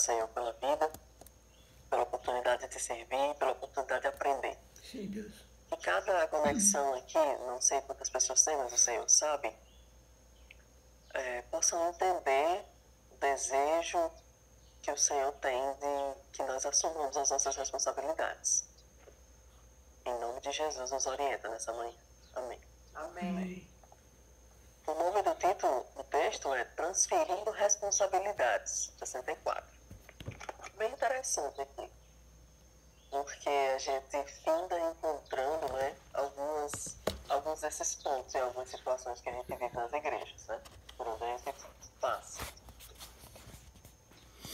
Senhor, pela vida, pela oportunidade de servir, pela oportunidade de aprender. Sim, Deus. Que cada conexão aqui, não sei quantas pessoas têm, mas o Senhor sabe, possam entender o desejo que o Senhor tem de que nós assumamos as nossas responsabilidades. Em nome de Jesus, nos orienta nessa manhã. Amém. Amém. O nome do título do texto é Transferindo Responsabilidades, 64. Bem interessante aqui, porque a gente finda encontrando, né, alguns desses pontos em algumas situações que a gente vive nas igrejas, né, por onde a gente passa.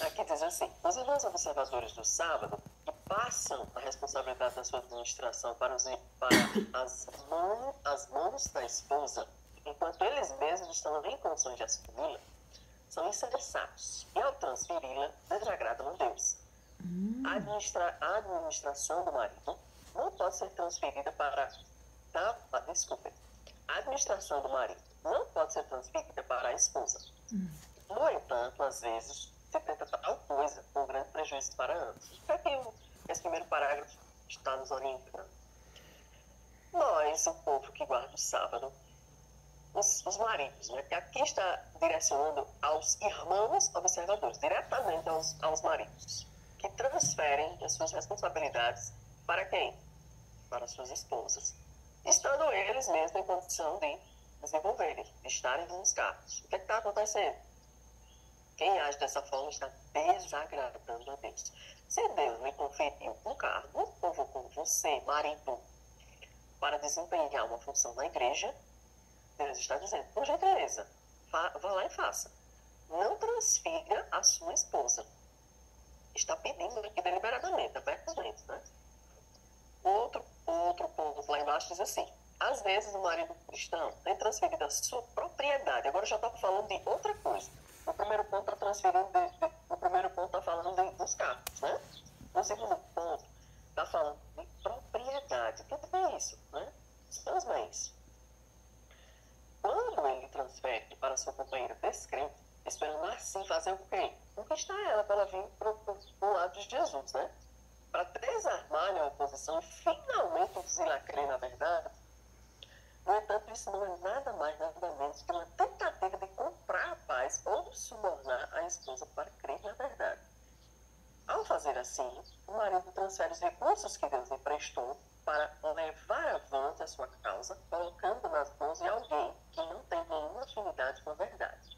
Aqui diz assim: os irmãos observadores do sábado que passam a responsabilidade da sua administração para as mãos da esposa, enquanto eles mesmos estão em condições de assumi-la, são insensatos e, ao transferi-la, desagradam a Deus. A administração do marido não pode ser transferida para... A administração do marido não pode ser transferida para a esposa. No entanto, às vezes, se tenta tal coisa com grande prejuízo para ambos. O que é que esse primeiro parágrafo está nos orientando? Nós, o povo que guarda o sábado, os maridos, né? Aqui está direcionando aos irmãos observadores, diretamente aos maridos, que transferem as suas responsabilidades para quem? Para suas esposas, estando eles mesmos em condição de desenvolverem, de estarem nos cargos. O que está acontecendo? Quem age dessa forma está desagradando a Deus. Se Deus lhe conferiu um cargo, convocou você, marido, para desempenhar uma função na igreja, Deus está dizendo, por gentileza, vá lá e faça. Não transfira a sua esposa. Está pedindo aqui deliberadamente, abertamente, né? Outro ponto lá embaixo diz assim: às vezes o marido cristão tem transferido a sua propriedade. Agora já está falando de outra coisa. O primeiro ponto está transferindo, o primeiro ponto está falando dos carros, né? O segundo ponto está falando de propriedade. O que é isso, né? São os bens. Quando ele transfere para sua companheira descrente, esperando assim fazer o quê? Conquistar ela para ela vir para o lado de Jesus, né? Para desarmar a oposição e finalmente dizer crer na verdade. No entanto, isso não é nada mais, nada menos que uma tentativa de comprar a paz ou subornar a esposa para crer na verdade. Ao fazer assim, o marido transfere os recursos que Deus lhe prestou para levar avante a sua causa, colocando nas mãos de alguém que não tem nenhuma afinidade com a verdade.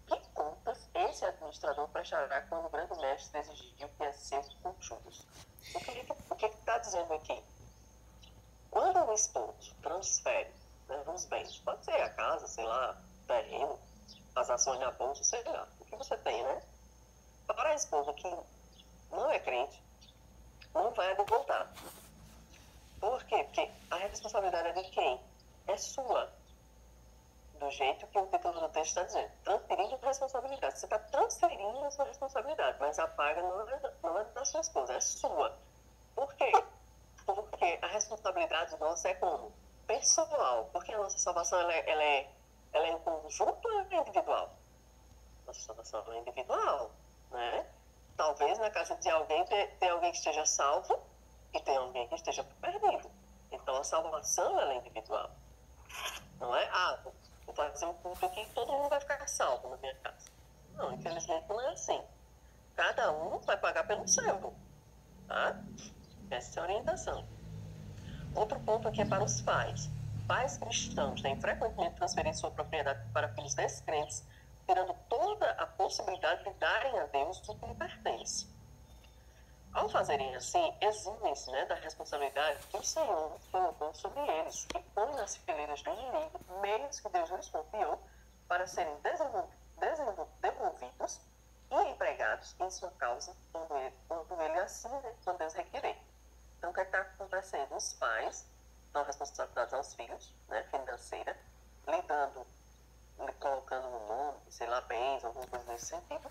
Que contas esse administrador prestará quando o grande mestre exigiu que é seu com juros? O que está dizendo aqui? Quando o esposo transfere, né, os bens, pode ser a casa, sei lá, terreno, as ações na bolsa, sei lá, o que você tem, né? Para a esposa que não é crente, não vai voltar. Por quê? Porque a responsabilidade é de quem? É sua. Do jeito que o título do texto está dizendo. Transferindo responsabilidade. Você está transferindo a sua responsabilidade, mas a paga não é da sua esposa, é sua. Por quê? Porque a responsabilidade nossa é como? Pessoal. Porque a nossa salvação ela é em conjunto ou é individual? Nossa salvação é individual, né? Talvez na casa de alguém tem alguém que esteja salvo e tem alguém que esteja perdido. Então a salvação ela é individual. Não é? Vou fazer um culto aqui e todo mundo vai ficar salvo na minha casa. Não, infelizmente não é assim. Cada um vai pagar pelo seu. Tá? Essa é a orientação. Outro ponto aqui é para os pais. Pais cristãos têm frequentemente transferido sua propriedade para filhos descrentes, tirando toda a possibilidade de darem a Deus o que lhe pertence. Ao fazerem assim, eximem-se, né, da responsabilidade que o Senhor colocou sobre eles e põe nas fileiras do inimigo meios que Deus lhes confiou para serem devolvidos e empregados em sua causa quando ele assim, né, quando Deus requerer. Então, o que está acontecendo? Os pais dão responsabilidade aos filhos, né, financeira, colocando no nome, sei lá, bens, alguma coisa nesse sentido.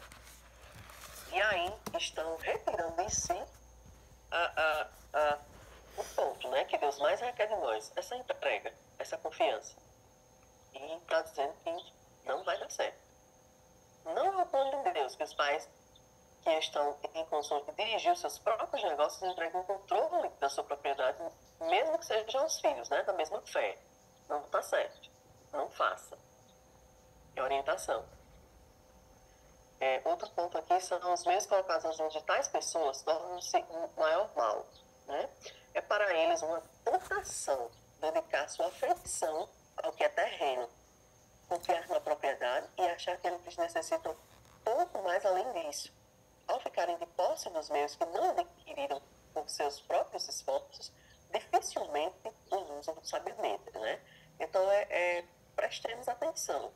E aí estão retirando em si o ponto, né, que Deus mais requer de nós, essa entrega, essa confiança. E está dizendo que não vai dar certo. Não é o plano de Deus que os pais que estão em condições de dirigir os seus próprios negócios entregam o controle da sua propriedade, mesmo que sejam os filhos, né, da mesma fé. Não está certo. Não faça. É orientação. Outro ponto aqui são os meios colocados onde tais pessoas tornam-se um maior mal. Né? É para eles uma tentação dedicar sua afeição ao que é terreno, confiar na propriedade e achar que eles necessitam pouco mais além disso. Ao ficarem de posse dos meios que não adquiriram por seus próprios esforços, dificilmente os usam sabiamente. Né? Então, prestemos atenção.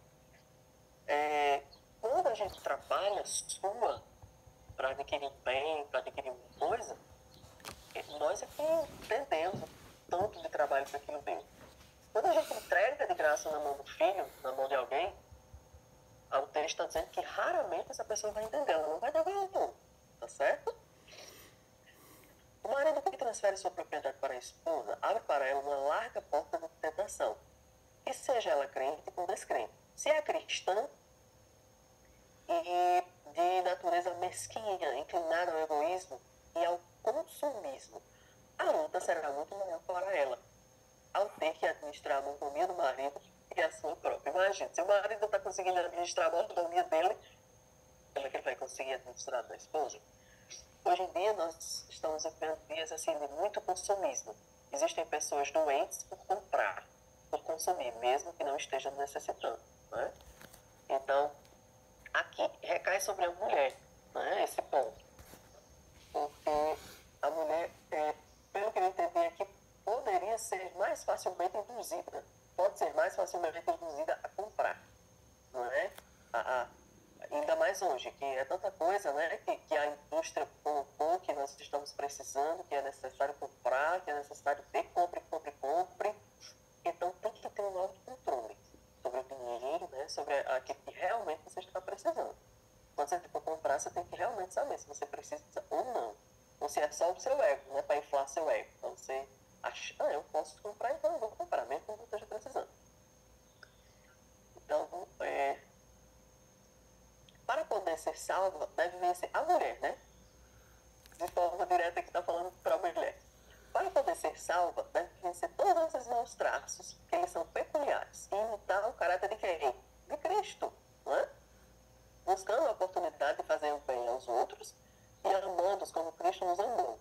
Quando a gente trabalha sua para adquirir bem, para adquirir uma coisa, nós é que entendemos o tanto de trabalho que aquilo deu. Quando a gente entrega de graça na mão do filho, na mão de alguém, o texto está dizendo que raramente essa pessoa vai entender, ela não vai dar valor, tá certo? O marido que transfere sua propriedade para a esposa abre para ela uma larga porta de tentação, que seja ela crente ou descrente. Se é cristã e de natureza mesquinha, inclinada ao egoísmo e ao consumismo, a luta será muito maior para ela, ao ter que administrar a mordomia do marido e a sua própria. Imagina, se o marido está conseguindo administrar a mordomia dele, como é que ele vai conseguir administrar da esposa? Hoje em dia, nós estamos vivendo dias assim, de muito consumismo. Existem pessoas doentes por comprar, por consumir, mesmo que não estejam necessitando. Né? Então, aqui recai sobre a mulher, né, esse ponto. Porque a mulher, pelo que eu entendi aqui, poderia ser mais facilmente induzida, pode ser mais facilmente induzida a comprar, não é? Ainda mais hoje, que é tanta coisa, né, que a indústria colocou, que nós estamos precisando, que é necessário comprar, que é necessário ter, compre. Então tem que ter um autocontrole sobre o dinheiro, né, sobre aquilo que realmente você está precisando. Quando você for comprar, você tem que realmente saber se você precisa ou não. Ou se é só o seu ego, né, para inflar seu ego. Então você acha, eu posso comprar, então eu vou comprar, mesmo que eu não esteja precisando. Então, para poder ser salva, deve vencer a mulher, né? De forma direta que está falando para a mulher. Para poder ser salva, deve vencer todos esses maus traços, que eles são peculiares, e imitar o caráter de quem? De Cristo, não é? Buscando a oportunidade de fazer o bem aos outros e amando-os como Cristo nos amou.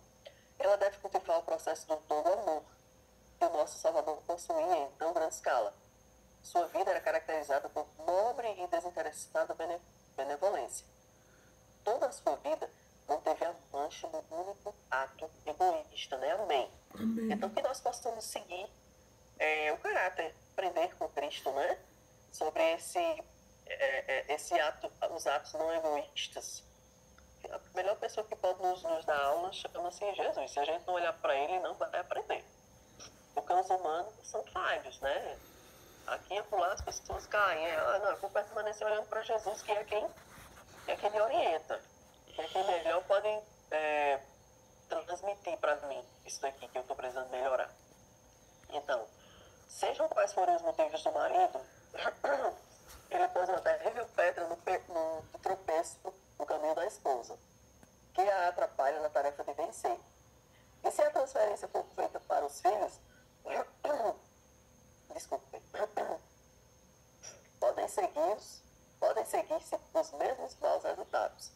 Ela deve cultivar o processo do todo amor que o nosso Salvador possuía em tão grande escala. Sua vida era caracterizada por nobre e desinteressada benevolência. Toda a sua vida não teve a mancha do único ato egoísta, né? Amém. Então, que nós possamos seguir o caráter, aprender com Cristo, né? Sobre esse ato, os atos não egoístas. A melhor pessoa que pode nos dar aula chama-se Jesus. Se a gente não olhar para ele, não vai aprender. Porque os humanos são falhos, né? Aqui e acolá as pessoas caem. Não, eu vou permanecer olhando para Jesus, que é quem me orienta. Que é quem melhor pode transmitir para mim isso daqui que eu estou precisando melhorar. Então, sejam quais forem os motivos do marido, ele pôs uma terrível pedra no tropeço no caminho da esposa, que a atrapalha na tarefa de vencer. E se a transferência for feita para os filhos, desculpe, podem seguir-se os mesmos maus resultados.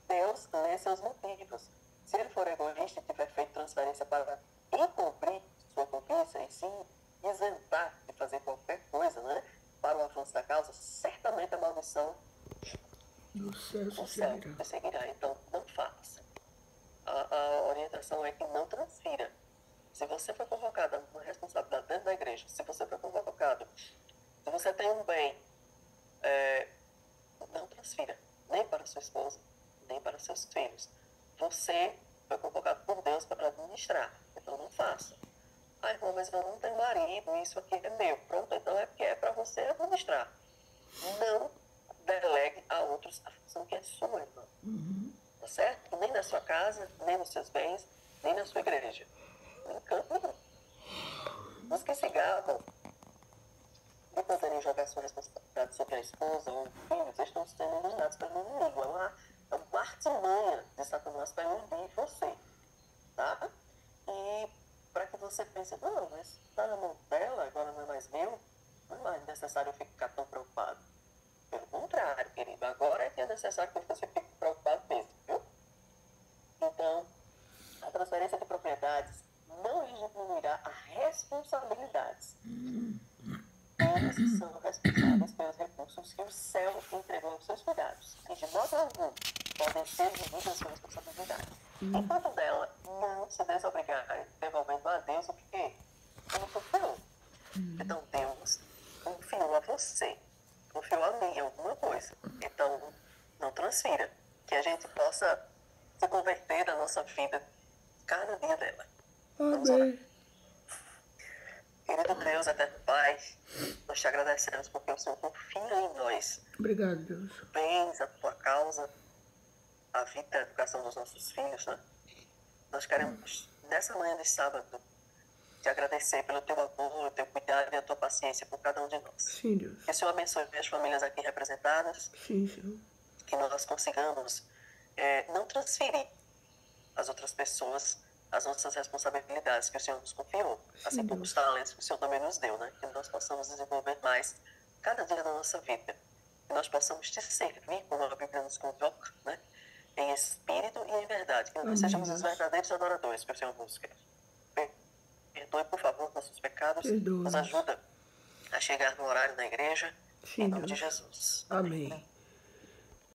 Deus lê seus motivos. Se ele for egoísta e tiver feito transferência para encobrir sua cobiça e sim isentar de fazer qualquer coisa, né, para o avanço da causa, certamente a maldição do céu seguirá. Então, não faça. A orientação é que não transfira. Se você foi convocado a uma responsabilidade dentro da igreja, se você foi convocado, se você tem um bem, não transfira, nem para sua esposa, nem para seus filhos. Você foi convocado por Deus para administrar, então não faça. Irmão, mas eu não tenho marido, isso aqui é meu. Pronto, então é porque é para você administrar. Não delegue a outros a função que é sua, irmão. Tá certo? Nem na sua casa, nem nos seus bens, nem na sua igreja. Não canto, não. Os que se gabam de poderem jogar sua responsabilidade sobre a esposa ou filhos estão sendo enganados pelo inimigo. é uma artimanha de Satanás para iludir você, tá? E para que você pense, não, mas está na mão dela, agora não é mais meu, não é mais necessário eu ficar tão preocupado. Pelo contrário, querido, agora é que é necessário que você fique preocupado mesmo, viu? Então, a transferência de propriedades não lhe diminuirá as responsabilidades. Eles são responsáveis pelos recursos que o céu entregou aos seus cuidados. E de modo algum podem ser divididas as suas responsabilidades. Enquanto dela não se desobrigarem devolvendo a Deus o que ele confiou. Então Deus confiou a você, confiou a mim alguma coisa. Então não transfira. Que a gente possa se converter na nossa vida cada dia dela. Vamos orar. Amém. Querido Deus, eterno Pai, nós te agradecemos porque o Senhor confia em nós. Obrigado, Deus. Bens, a tua causa, a vida e a educação dos nossos filhos, né? Nós queremos, nessa manhã de sábado, te agradecer pelo teu amor, o teu cuidado e a tua paciência por cada um de nós. Sim, Deus. Que o Senhor abençoe as famílias aqui representadas, Sim, Senhor. que nós consigamos não transferir às outras pessoas as nossas responsabilidades que o Senhor nos confiou, assim Sim, como Deus. os talentos que o Senhor também nos deu, né? Que nós possamos desenvolver mais cada dia da nossa vida, que nós possamos te servir como a Bíblia nos convoca, né? Em espírito e em verdade, que nós Amém, sejamos Deus. os verdadeiros adoradores que o Senhor busca. Perdoe, por favor, nossos pecados, Perdoa-nos. nos ajuda a chegar no horário da igreja, Sim, em nome de Deus. Jesus. Amém.